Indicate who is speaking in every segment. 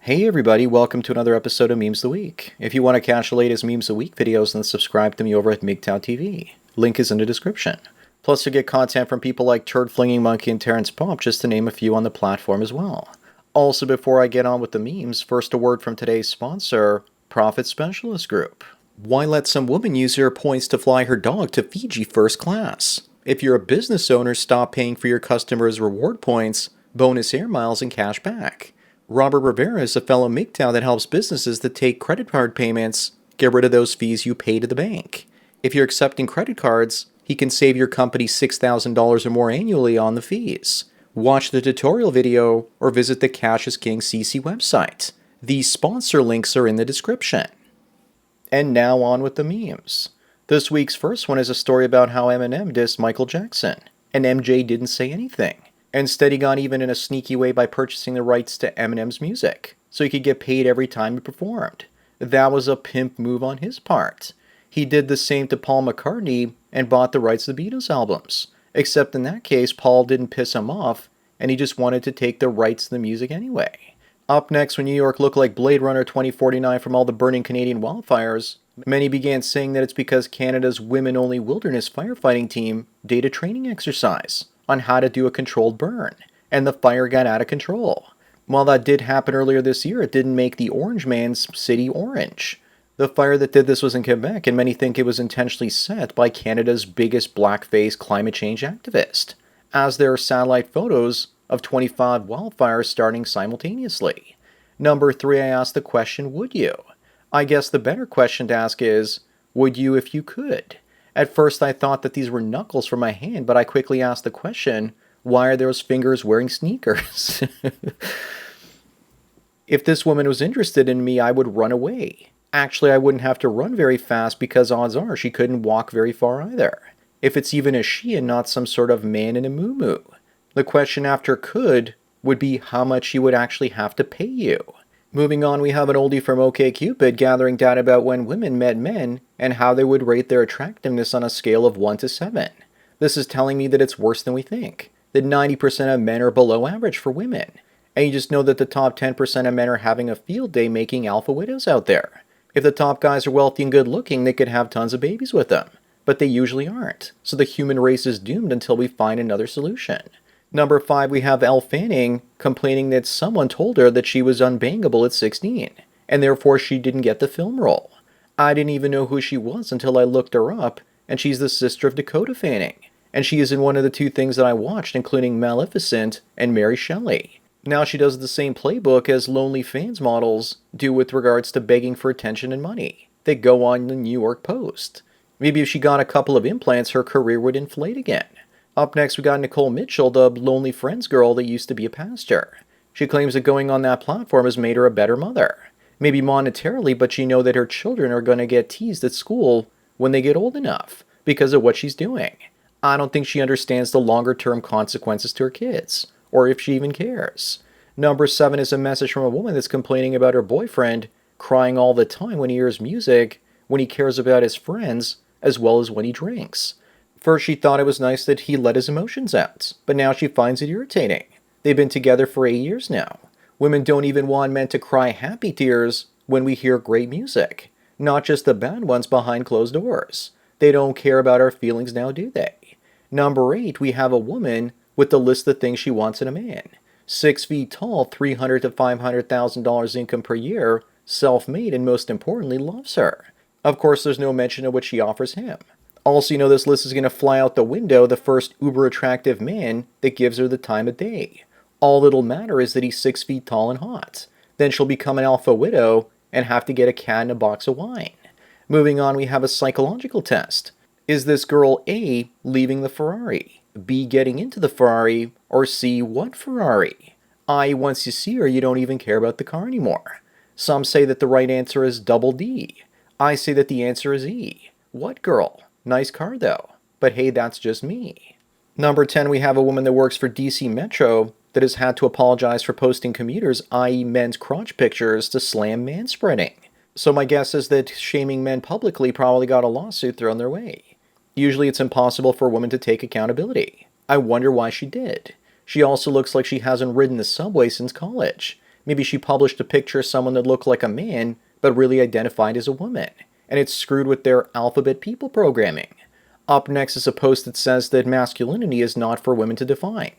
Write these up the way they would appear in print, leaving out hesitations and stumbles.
Speaker 1: Hey everybody, welcome to another episode of Memes of the Week. If you want to catch the latest Memes of the Week videos, then subscribe to me over at MGTOWTV. Link is in the description. Plus you get content from people like Turd Flinging Monkey and Terrence Pop, just to name a few on the platform as well. Also, before I get on with the memes, first a word from today's sponsor, Profit Specialist Group. Why let some woman use her points to fly her dog to Fiji first class? If you're a business owner, stop paying for your customers' reward points, bonus air miles, and cash back. Robert Rivera is a fellow MGTOW that helps businesses that take credit card payments get rid of those fees you pay to the bank. If you're accepting credit cards, he can save your company $6,000 or more annually on the fees. Watch the tutorial video or visit the Cash is King CC website. These sponsor links are in the description. And now on with the memes. This week's first one is a story about how Eminem dissed Michael Jackson, and MJ didn't say anything. Instead, he got even in a sneaky way by purchasing the rights to Eminem's music, so he could get paid every time he performed. That was a pimp move on his part. He did the same to Paul McCartney and bought the rights to the Beatles albums. Except in that case, Paul didn't piss him off, and he just wanted to take the rights to the music anyway. Up next, when New York looked like Blade Runner 2049 from all the burning Canadian wildfires, many began saying that it's because Canada's women-only wilderness firefighting team did a training exercise on how to do a controlled burn, and the fire got out of control. While that did happen earlier this year, it didn't make the Orange Man's city orange. The fire that did this was in Quebec, and many think it was intentionally set by Canada's biggest blackface climate change activist, as there are satellite photos of 25 wildfires starting simultaneously. Number 3, I asked the question, would you? I guess the better question to ask is, would you if you could? At first I thought that these were knuckles for my hand, but I quickly asked the question, why are those fingers wearing sneakers? If this woman was interested in me, I would run away. Actually, I wouldn't have to run very fast because odds are she couldn't walk very far either. If it's even a she and not some sort of man in a moo-moo. The question after could would be how much she would actually have to pay you. Moving on, we have an oldie from OkCupid gathering data about when women met men and how they would rate their attractiveness on a scale of 1 to 7. This is telling me that it's worse than we think, that 90% of men are below average for women. And you just know that the top 10% of men are having a field day making alpha widows out there. If the top guys are wealthy and good looking, they could have tons of babies with them. But they usually aren't, so the human race is doomed until we find another solution. Number 5, we have Elle Fanning complaining that someone told her that she was unbangable at 16, and therefore she didn't get the film role. I didn't even know who she was until I looked her up, and she's the sister of Dakota Fanning, and she is in one of the 2 things that I watched, including Maleficent and Mary Shelley. Now she does the same playbook as lonely fans models do with regards to begging for attention and money. They go on the New York Post. Maybe if she got a couple of implants, her career would inflate again. Up next, we got Nicole Mitchell, the lonely friends girl that used to be a pastor. She claims that going on that platform has made her a better mother. Maybe monetarily, but she knows that her children are going to get teased at school when they get old enough because of what she's doing. I don't think she understands the longer-term consequences to her kids, or if she even cares. Number 7 is a message from a woman that's complaining about her boyfriend crying all the time when he hears music, when he cares about his friends, as well as when he drinks. First, she thought it was nice that he let his emotions out, but now she finds it irritating. They've been together for 8 years now. Women don't even want men to cry happy tears when we hear great music, not just the bad ones behind closed doors. They don't care about our feelings now, do they? Number 8, we have a woman with the list of things she wants in a man. 6 feet tall, $300,000 to $500,000 income per year, self-made, and most importantly, loves her. Of course, there's no mention of what she offers him. Also, you know this list is going to fly out the window the first uber-attractive man that gives her the time of day. All that'll matter is that he's 6 feet tall and hot. Then she'll become an alpha widow and have to get a cat and a box of wine. Moving on, we have a psychological test. Is this girl A, leaving the Ferrari, B, getting into the Ferrari, or C, what Ferrari? I, once you see her, you don't even care about the car anymore. Some say that the right answer is double D. I say that the answer is E. What girl? Nice car though. But hey, that's just me. Number 10, we have a woman that works for DC Metro that has had to apologize for posting commuters, i.e. men's crotch pictures, to slam manspreading. So my guess is that shaming men publicly probably got a lawsuit thrown their way. Usually it's impossible for a woman to take accountability. I wonder why she did. She also looks like she hasn't ridden the subway since college. Maybe she published a picture of someone that looked like a man, but really identified as a woman, and it's screwed with their alphabet people programming. Up next is a post that says that masculinity is not for women to define.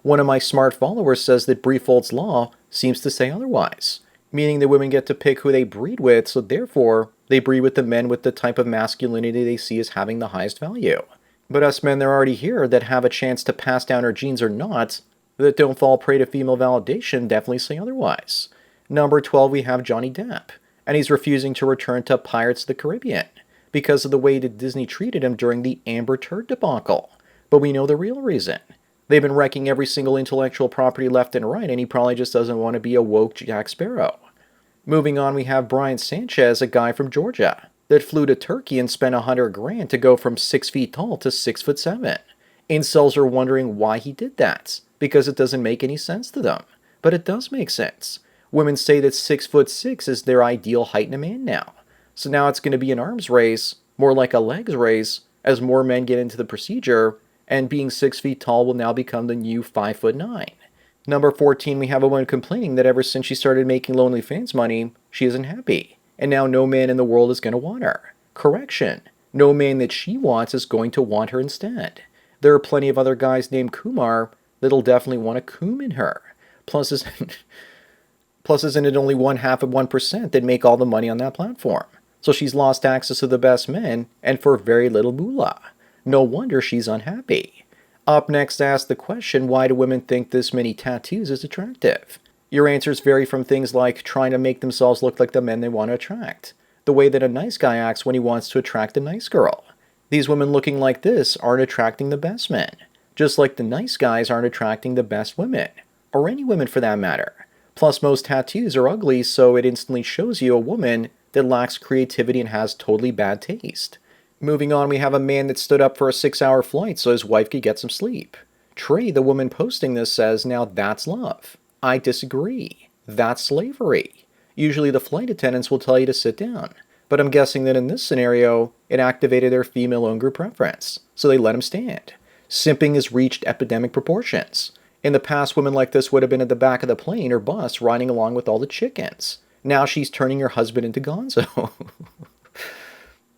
Speaker 1: One of my smart followers says that Briefold's law seems to say otherwise, meaning that women get to pick who they breed with, so therefore, they breed with the men with the type of masculinity they see as having the highest value. But us men that are already here that have a chance to pass down our genes or not, that don't fall prey to female validation, definitely say otherwise. Number 12, we have Johnny Depp, and he's refusing to return to Pirates of the Caribbean because of the way that Disney treated him during the Amber Turd debacle. But we know the real reason. They've been wrecking every single intellectual property left and right, and he probably just doesn't want to be a woke Jack Sparrow. Moving on, we have Brian Sanchez, a guy from Georgia, that flew to Turkey and spent $100,000 to go from 6 feet tall to 6'7". Incels are wondering why he did that, because it doesn't make any sense to them. But it does make sense. Women say that 6'6" is their ideal height in a man now. So now it's going to be an arms race, more like a legs race, as more men get into the procedure, and being 6 feet tall will now become the new 5'9". Number 14, we have a woman complaining that ever since she started making OnlyFans money, she isn't happy, and now no man in the world is going to want her. Correction. No man that she wants is going to want her instead. There are plenty of other guys named Kumar that'll definitely want to coom in her. Plus, isn't it only 0.5% that make all the money on that platform? So she's lost access to the best men, and for very little moolah. No wonder she's unhappy. Up next, ask the question, why do women think this many tattoos is attractive? Your answers vary from things like trying to make themselves look like the men they want to attract, the way that a nice guy acts when he wants to attract a nice girl. These women looking like this aren't attracting the best men, just like the nice guys aren't attracting the best women, or any women for that matter. Plus, most tattoos are ugly, so it instantly shows you a woman that lacks creativity and has totally bad taste. Moving on, we have a man that stood up for a 6-hour flight so his wife could get some sleep. Trey, the woman posting this, says, now that's love. I disagree. That's slavery. Usually the flight attendants will tell you to sit down, but I'm guessing that in this scenario, it activated their female-owned group preference, so they let him stand. Simping has reached epidemic proportions. In the past, women like this would have been at the back of the plane or bus riding along with all the chickens. Now she's turning her husband into gonzo.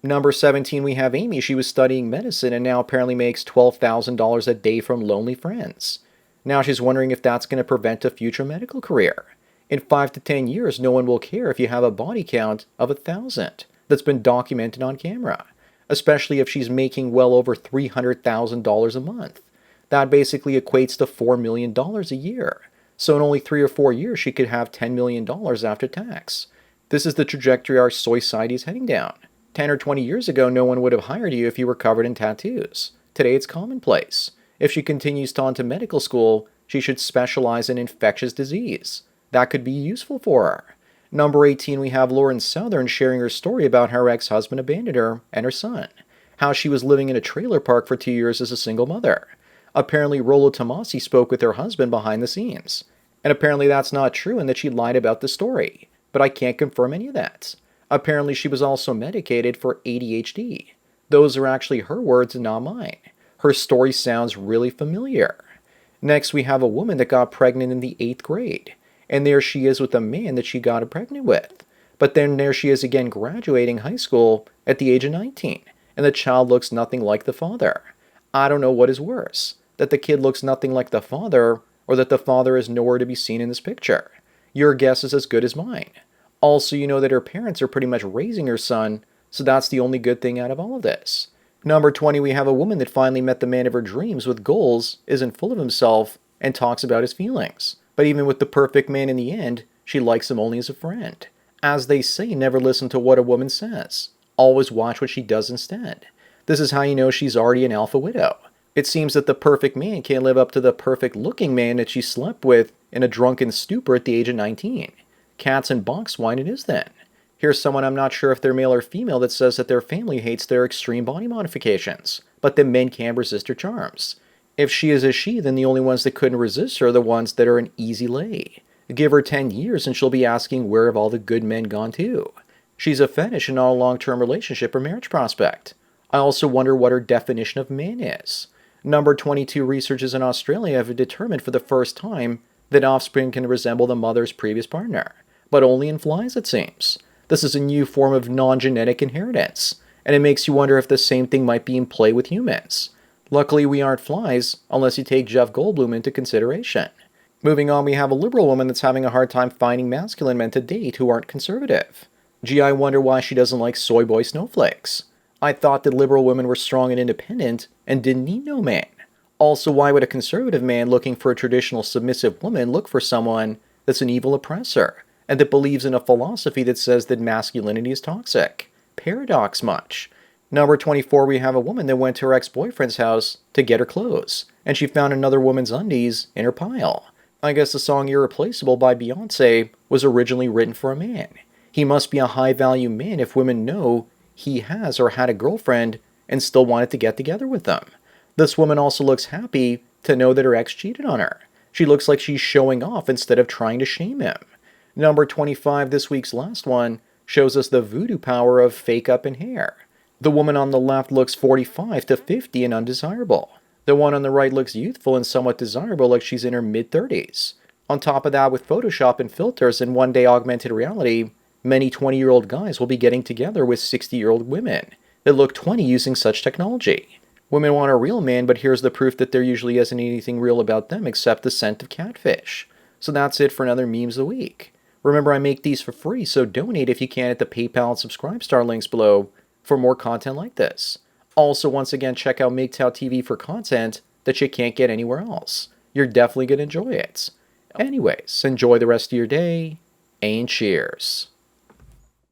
Speaker 1: Number 17, we have Amy. She was studying medicine and now apparently makes $12,000 a day from lonely friends. Now she's wondering if that's going to prevent a future medical career. In 5 to 10 years, no one will care if you have a body count of 1,000 that's been documented on camera, especially if she's making well over $300,000 a month. That basically equates to $4 million a year. So in only 3 or 4 years, she could have $10 million after tax. This is the trajectory our society is heading down. 10 or 20 years ago, no one would have hired you if you were covered in tattoos. Today, it's commonplace. If she continues on to medical school, she should specialize in infectious disease. That could be useful for her. Number 18, we have Lauren Southern sharing her story about how her ex-husband abandoned her and her son. How she was living in a trailer park for 2 years as a single mother. Apparently, Rollo Tomasi spoke with her husband behind the scenes. And apparently that's not true and that she lied about the story. But I can't confirm any of that. Apparently she was also medicated for ADHD. Those are actually her words and not mine. Her story sounds really familiar. Next, we have a woman that got pregnant in the 8th grade. And there she is with a man that she got pregnant with. But then there she is again graduating high school at the age of 19. And the child looks nothing like the father. I don't know what is worse. That the kid looks nothing like the father, or that the father is nowhere to be seen in this picture. Your guess is as good as mine. Also, you know that her parents are pretty much raising her son, so that's the only good thing out of all of this. Number 20, we have a woman that finally met the man of her dreams with goals, isn't full of himself, and talks about his feelings. But even with the perfect man in the end, she likes him only as a friend. As they say, never listen to what a woman says. Always watch what she does instead. This is how you know she's already an alpha widow. It seems that the perfect man can't live up to the perfect-looking man that she slept with in a drunken stupor at the age of 19. Cats and box wine it is then. Here's someone I'm not sure if they're male or female that says that their family hates their extreme body modifications, but the men can't resist her charms. If she is a she, then the only ones that couldn't resist her are the ones that are an easy lay. Give her 10 years and she'll be asking where have all the good men gone to. She's a fetish and not a long-term relationship or marriage prospect. I also wonder what her definition of man is. Number 22, researchers in Australia have determined for the first time that offspring can resemble the mother's previous partner, but only in flies, it seems. This is a new form of non-genetic inheritance, and it makes you wonder if the same thing might be in play with humans. Luckily, we aren't flies, unless you take Jeff Goldblum into consideration. Moving on, we have a liberal woman that's having a hard time finding masculine men to date who aren't conservative. Gee, I wonder why she doesn't like soy boy snowflakes. I thought that liberal women were strong and independent and didn't need no man. Also, why would a conservative man looking for a traditional submissive woman look for someone that's an evil oppressor and that believes in a philosophy that says that masculinity is toxic? Paradox much. Number 24, we have a woman that went to her ex-boyfriend's house to get her clothes, and she found another woman's undies in her pile. I guess the song Irreplaceable by Beyonce was originally written for a man. He must be a high-value man if women know he has or had a girlfriend and still wanted to get together with them. This woman also looks happy to know that her ex cheated on her. She looks like she's showing off instead of trying to shame him. Number 25, this week's last one, shows us the voodoo power of fake up and hair. The woman on the left looks 45 to 50 and undesirable. The one on the right looks youthful and somewhat desirable, like she's in her mid-30s. On top of that, with Photoshop and filters and one-day augmented reality, many 20-year-old guys will be getting together with 60-year-old women that look 20 using such technology. Women want a real man, but here's the proof that there usually isn't anything real about them except the scent of catfish. So that's it for another Memes of the Week. Remember, I make these for free, so donate if you can at the PayPal and Subscribe Star links below for more content like this. Also, once again, check out MGTOWTV for content that you can't get anywhere else. You're definitely going to enjoy it. Anyways, enjoy the rest of your day, and cheers.